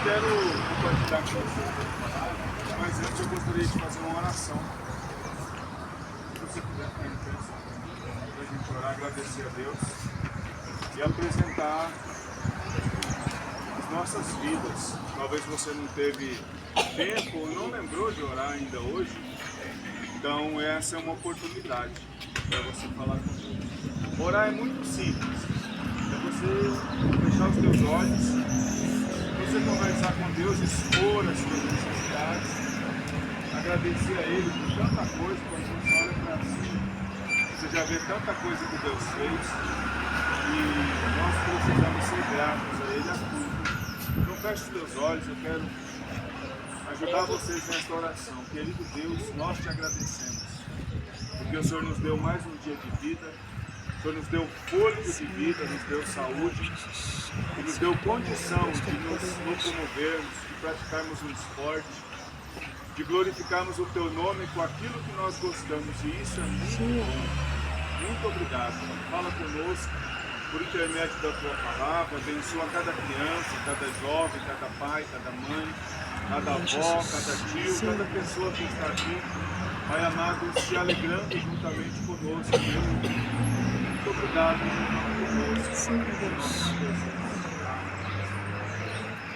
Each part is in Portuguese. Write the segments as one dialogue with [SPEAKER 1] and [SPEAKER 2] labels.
[SPEAKER 1] quero compartilhar com vocês a palavra, mas antes eu gostaria de fazer uma oração. Se você puder ficar em pé, para a gente orar, agradecer a Deus e apresentar as nossas vidas. Talvez você não teve tempo ou não lembrou de orar ainda hoje, então essa é uma oportunidade para você falar com Deus. Orar é muito simples, é você fechar os teus olhos, você conversar com Deus, expor as suas necessidades, agradecer a Ele por tanta coisa. Quando você olha para si, você já vê tanta coisa que Deus fez e nós precisamos ser gratos a Ele a tudo. Então feche os teus olhos, eu quero ajudar vocês nesta oração. Querido Deus, nós te agradecemos, porque o Senhor nos deu mais um dia de vida, o Senhor nos deu fôlego de vida, nos deu saúde e nos deu condição de nos locomovermos, de praticarmos um esporte, de glorificarmos o Teu nome com aquilo que nós gostamos, e isso é muito bom. Muito obrigado. Fala conosco por intermédio da Tua palavra, abençoa cada criança, cada jovem, cada pai, cada mãe, cada avó, cada tio, cada pessoa que está aqui, Pai amado, se alegrando juntamente conosco. Muito obrigado conosco.
[SPEAKER 2] Sim, Deus.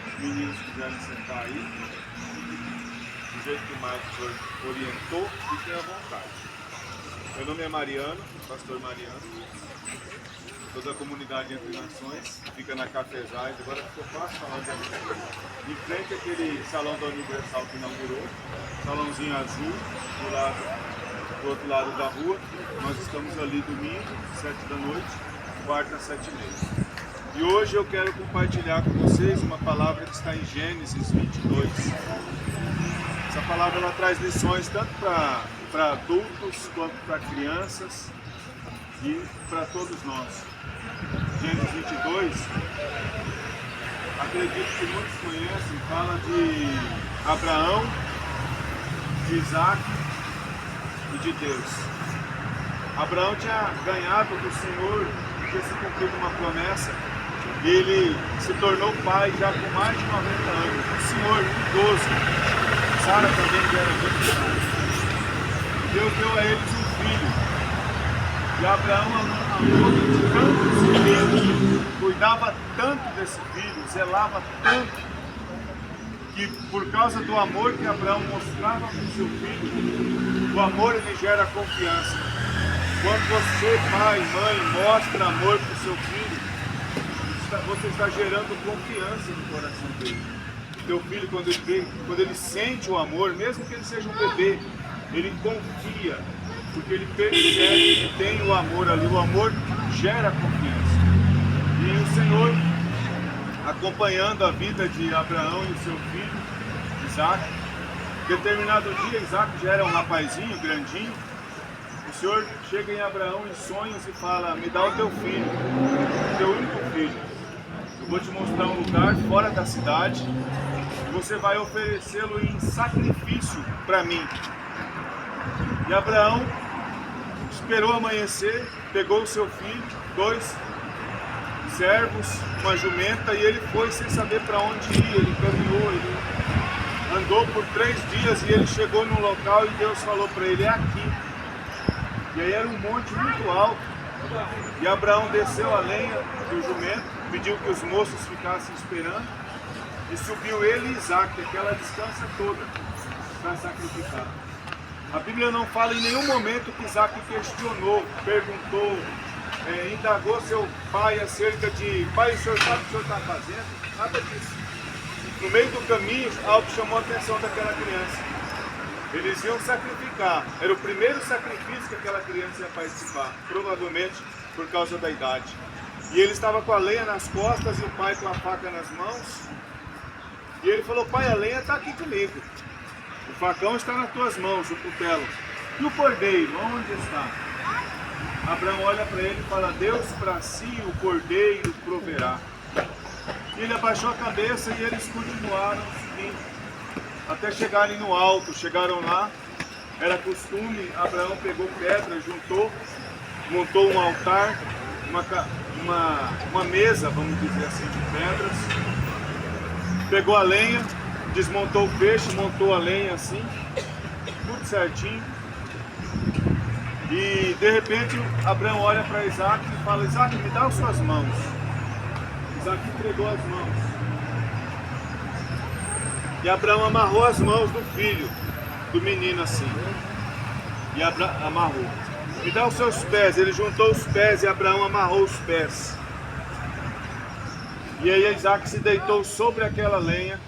[SPEAKER 1] Os meninos quiserem sentar aí, do jeito que o Marcos orientou, fiquem à vontade. Meu nome é Mariano, pastor Mariano. Toda a comunidade Entre Nações fica na Cafezais. Agora ficou fácil falar de Universal. Em frente àquele salão da Universal que inaugurou, salãozinho azul, do outro lado da rua. Nós estamos ali domingo, 7 da noite, quarta, 7h30. E hoje eu quero compartilhar com vocês uma palavra que está em Gênesis 22. Essa palavra ela traz lições tanto para adultos quanto para crianças e para todos nós. Gênesis 22, acredito que muitos conhecem, fala de Abraão, de Isaac e de Deus. Abraão tinha ganhado do Senhor, tinha se cumprido uma promessa, e ele se tornou pai já com mais de 90 anos. O Senhor, idoso. Sara também já era muito velha. Deus deu a eles um filho. E Abraão amou tanto esse filho, cuidava tanto desse filho, zelava tanto, que por causa do amor que Abraão mostrava para o seu filho, o amor ele gera confiança. Quando você, pai, mãe, mostra amor para o seu filho, você está gerando confiança no coração dele. O teu filho, quando ele sente o amor, mesmo que ele seja um bebê, ele confia, porque ele percebe que tem o amor ali. O amor gera confiança. E o Senhor, acompanhando a vida de Abraão e o seu filho, Isaac, determinado dia, Isaac já era um rapazinho, grandinho. O Senhor chega em Abraão em sonhos e fala: me dá o teu filho, o teu único filho. Eu vou te mostrar um lugar fora da cidade e você vai oferecê-lo em sacrifício para mim. E Abraão esperou amanhecer, pegou o seu filho, 2 servos, uma jumenta, e ele foi sem saber para onde ir. Ele caminhou, ele andou por 3 dias e ele chegou num local e Deus falou para ele: é aqui. E aí era um monte muito alto, e Abraão desceu a lenha do jumento, pediu que os moços ficassem esperando, e subiu ele e Isaac, aquela distância toda, para sacrificar. A Bíblia não fala em nenhum momento que Isaac questionou, perguntou, indagou seu pai acerca de: pai, o senhor sabe o que o senhor está fazendo? Nada disso. No meio do caminho, algo chamou a atenção daquela criança. Eles iam sacrificar, era o primeiro sacrifício que aquela criança ia participar, provavelmente por causa da idade. E ele estava com a lenha nas costas e o pai com a faca nas mãos. E ele falou: pai, a lenha está aqui comigo. O facão está nas tuas mãos, o cutelo. E o cordeiro, onde está? Abraão olha para ele e fala: Deus para si o cordeiro proverá. Ele abaixou a cabeça e eles continuaram subindo, até chegarem no alto. Chegaram lá, era costume, Abraão pegou pedra, juntou, montou um altar, uma mesa, vamos dizer assim, de pedras. pegou a lenha, desmontou o peixe, montou a lenha assim, tudo certinho. E de repente Abraão olha para Isaac e fala: Isaac, me dá as suas mãos. Isaac entregou as mãos. E Abraão amarrou as mãos do filho, do menino assim. E amarrou. Me dá os seus pés. Ele juntou os pés e Abraão amarrou os pés. E aí Isaac se deitou sobre aquela lenha,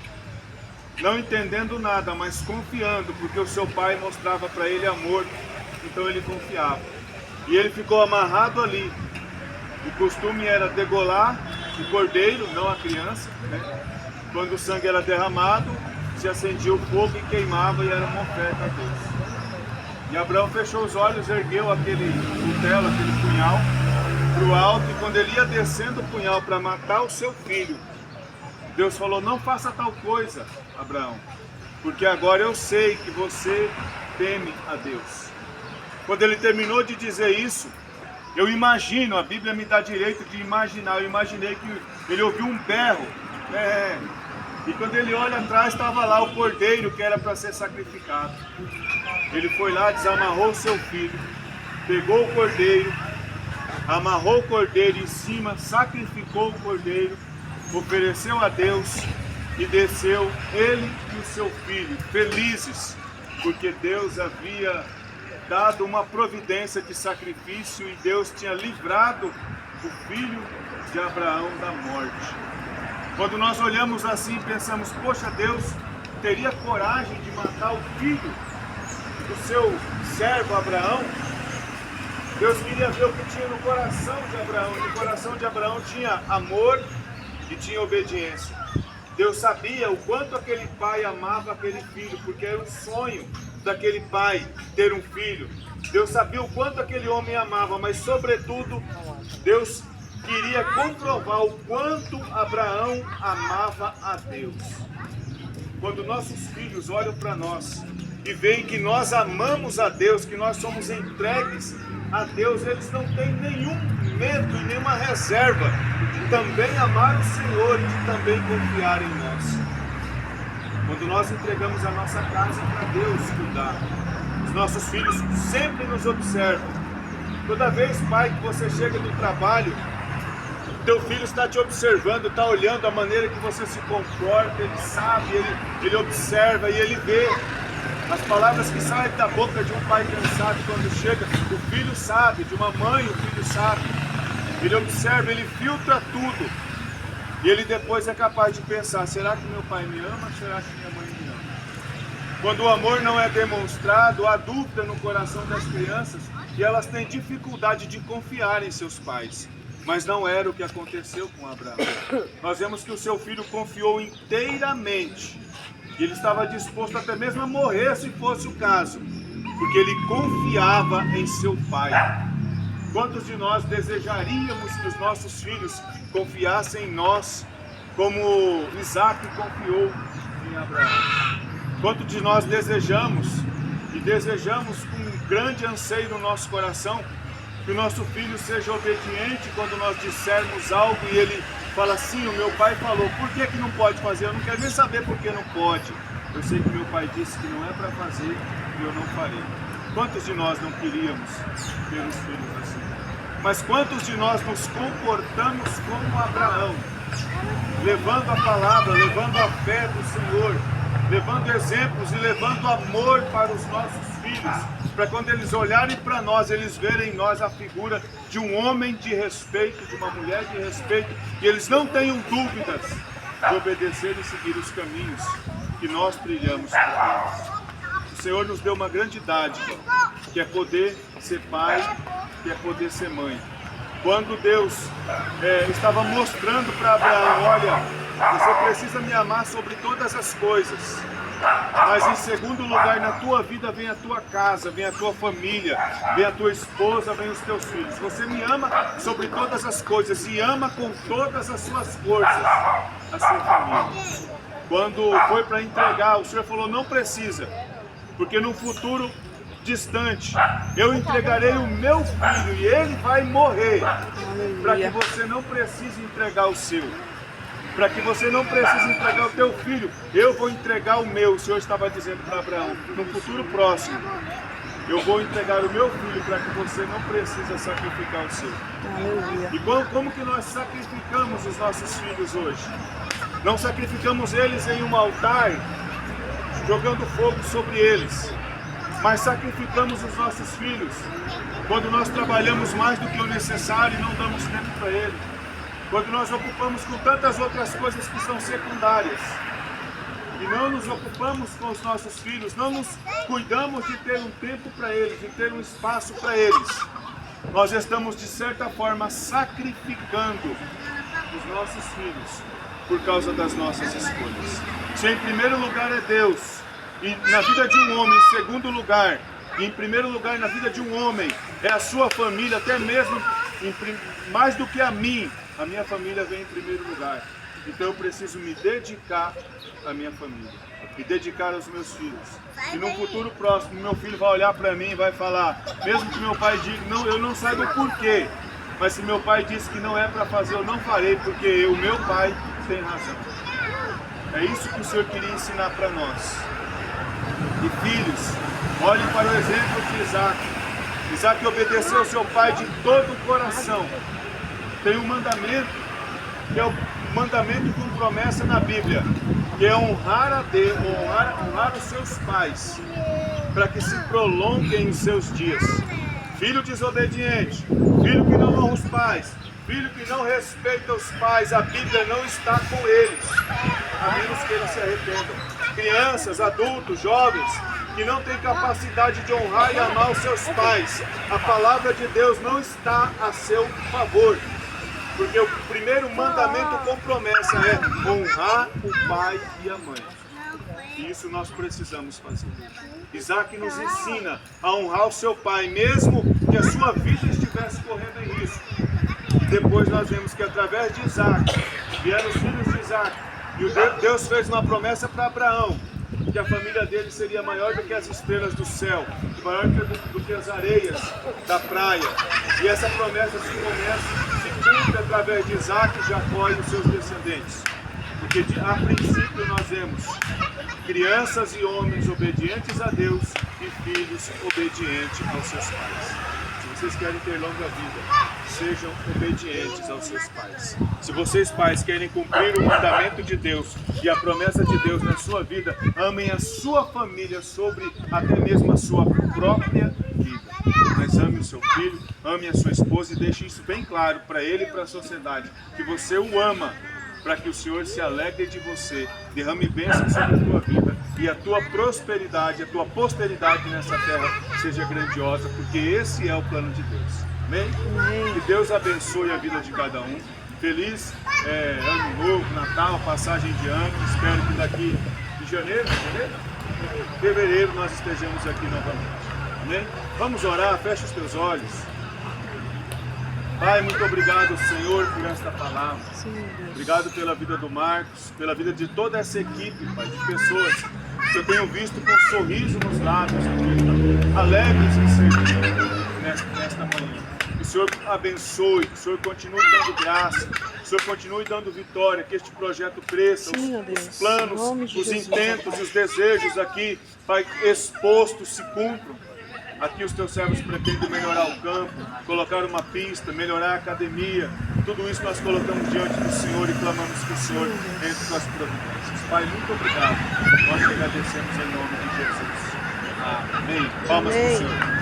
[SPEAKER 1] não entendendo nada, mas confiando, porque o seu pai mostrava para ele amor, então ele confiava. E ele ficou amarrado ali. O costume era degolar o cordeiro, não a criança, né? Quando o sangue era derramado, se acendia o fogo e queimava, e era uma oferta a Deus. E Abraão fechou os olhos, ergueu aquele cutelo, aquele punhal para o alto, e quando ele ia descendo o punhal para matar o seu filho, Deus falou: não faça tal coisa, Abraão, porque agora eu sei que você teme a Deus. Quando ele terminou de dizer isso, eu imagino, a Bíblia me dá direito de imaginar, eu imaginei que ele ouviu um berro, e quando ele olha atrás, estava lá o cordeiro que era para ser sacrificado. Ele foi lá, desamarrou o seu filho, pegou o cordeiro, amarrou o cordeiro em cima, sacrificou o cordeiro, ofereceu a Deus e desceu ele e o seu filho, felizes, porque Deus havia dado uma providência de sacrifício e Deus tinha livrado o filho de Abraão da morte. Quando nós olhamos assim e pensamos: poxa, Deus teria coragem de matar o filho do seu servo Abraão? Deus queria ver o que tinha no coração de Abraão. E no coração de Abraão tinha amor e tinha obediência. Deus sabia o quanto aquele pai amava aquele filho, porque era um sonho daquele pai ter um filho. Deus sabia o quanto aquele homem amava, mas sobretudo Deus queria comprovar o quanto Abraão amava a Deus. Quando nossos filhos olham para nós e veem que nós amamos a Deus, que nós somos entregues a Deus, eles não têm nenhum medo e nenhuma reserva de também amar o Senhor e de também confiar em nós. Quando nós entregamos a nossa casa para Deus cuidar, os nossos filhos sempre nos observam. Toda vez, pai, que você chega do trabalho, teu filho está te observando, está olhando a maneira que você se comporta, ele sabe, ele observa e ele vê. As palavras que saem da boca de um pai cansado quando chega, o filho sabe, de uma mãe o filho sabe. Ele observa, ele filtra tudo. E ele depois é capaz de pensar: será que meu pai me ama? Será que minha mãe me ama? Quando o amor não é demonstrado, há dúvida no coração das crianças e elas têm dificuldade de confiar em seus pais. Mas não era o que aconteceu com Abraão. Nós vemos que o seu filho confiou inteiramente. E ele estava disposto até mesmo a morrer se fosse o caso, porque ele confiava em seu pai. Quantos de nós desejaríamos que os nossos filhos confiassem em nós, como Isaac confiou em Abraão? Quantos de nós desejamos, e desejamos com um grande anseio no nosso coração, que o nosso filho seja obediente quando nós dissermos algo e ele fala assim: o meu pai falou, por que não pode fazer? Eu não quero nem saber por que não pode. Eu sei que meu pai disse que não é para fazer e eu não farei. Quantos de nós não queríamos ter os filhos assim? Mas quantos de nós nos comportamos como Abraão, levando a palavra, levando a fé do Senhor, levando exemplos e levando amor para os nossos filhos, para quando eles olharem para nós, eles verem em nós a figura de um homem de respeito, de uma mulher de respeito, e eles não tenham dúvidas de obedecer e seguir os caminhos que nós trilhamos com eles. O Senhor nos deu uma grande dádiva, que é poder ser pai, que é poder ser mãe. Quando Deus estava mostrando para Abraão: olha, você precisa me amar sobre todas as coisas, mas em segundo lugar, na tua vida vem a tua casa, vem a tua família, vem a tua esposa, vem os teus filhos. Você me ama sobre todas as coisas e ama com todas as suas forças a sua família. Quando foi para entregar, o Senhor falou: não precisa, porque no futuro distante eu entregarei o meu filho e ele vai morrer, para que você não precise entregar o seu. para que você não precise entregar o teu filho. Eu vou entregar o meu, o Senhor estava dizendo para Abraão, no futuro próximo. Eu vou entregar o meu filho para que você não precise sacrificar o seu.
[SPEAKER 2] Aleluia.
[SPEAKER 1] E como que nós sacrificamos os nossos filhos hoje? Não sacrificamos eles em um altar, jogando fogo sobre eles, mas sacrificamos os nossos filhos quando nós trabalhamos mais do que o necessário e não damos tempo para eles. Quando nós ocupamos com tantas outras coisas que são secundárias. E não nos ocupamos com os nossos filhos, não nos cuidamos de ter um tempo para eles, de ter um espaço para eles. Nós estamos, de certa forma, sacrificando os nossos filhos por causa das nossas escolhas. Se em primeiro lugar é Deus, e na vida de um homem, em segundo lugar, e em primeiro lugar na vida de um homem, é a sua família, até mesmo mais do que a minha família vem em primeiro lugar. Então eu preciso me dedicar à minha família, me dedicar aos meus filhos. E no futuro próximo, meu filho vai olhar para mim e vai falar, mesmo que meu pai diga, não, eu não saiba o porquê, mas se meu pai disse que não é para fazer, eu não farei, porque o meu pai tem razão. É isso que o Senhor queria ensinar para nós. E filhos, olhem para o exemplo de Isaac. Isaac obedeceu ao seu pai de todo o coração. Tem um mandamento, que é o mandamento com promessa na Bíblia, que é honrar a Deus, honrar os seus pais, para que se prolonguem os seus dias. Filho desobediente, filho que não honra os pais, filho que não respeita os pais, a Bíblia não está com eles, a menos que eles se arrependam. Crianças, adultos, jovens, que não têm capacidade de honrar e amar os seus pais, a palavra de Deus não está a seu favor. Porque o primeiro mandamento com promessa é honrar o pai e a mãe. E isso nós precisamos fazer. Isaac nos ensina a honrar o seu pai, mesmo que a sua vida estivesse correndo em risco. E depois nós vemos que através de Isaac, vieram os filhos de Isaac, e Deus fez uma promessa para Abraão, que a família dele seria maior do que as estrelas do céu, maior do que as areias da praia. E essa promessa se cumpre através de Isaac, Jacó e os seus descendentes. Porque a princípio nós vemos crianças e homens obedientes a Deus e filhos obedientes aos seus pais. Se vocês querem ter longa vida, sejam obedientes aos seus pais. Se vocês pais querem cumprir o mandamento de Deus e a promessa de Deus na sua vida, amem a sua família sobre até mesmo a sua própria vida. Mas ame o seu filho, ame a sua esposa e deixe isso bem claro para ele e para a sociedade, que você o ama, para que o Senhor se alegre de você, derrame bênçãos sobre a tua vida e a tua prosperidade, a tua posteridade nessa terra seja grandiosa, porque esse é o plano de Deus. Amém? Que Deus abençoe a vida de cada um. Feliz Ano Novo, Natal, passagem de ano. Espero que daqui de janeiro, fevereiro, nós estejamos aqui novamente. Amém? Vamos orar, fecha os teus olhos. Pai, muito obrigado, Senhor, por esta palavra. Obrigado pela vida do Marcos, pela vida de toda essa equipe, Pai, de pessoas que eu tenho visto com um sorriso nos lábios, alegres em servir nesta manhã. Que o Senhor abençoe, que o Senhor continue dando graça, que o Senhor continue dando vitória, que este projeto cresça, os planos, os intentos e os desejos aqui, Pai, expostos se cumpram. Aqui os teus servos pretendem melhorar o campo, colocar uma pista, melhorar a academia. Tudo isso nós colocamos diante do Senhor e clamamos que o Senhor entre com as providências. Pai, muito obrigado. Nós te agradecemos em nome de Jesus. Amém. Palmas para o Senhor.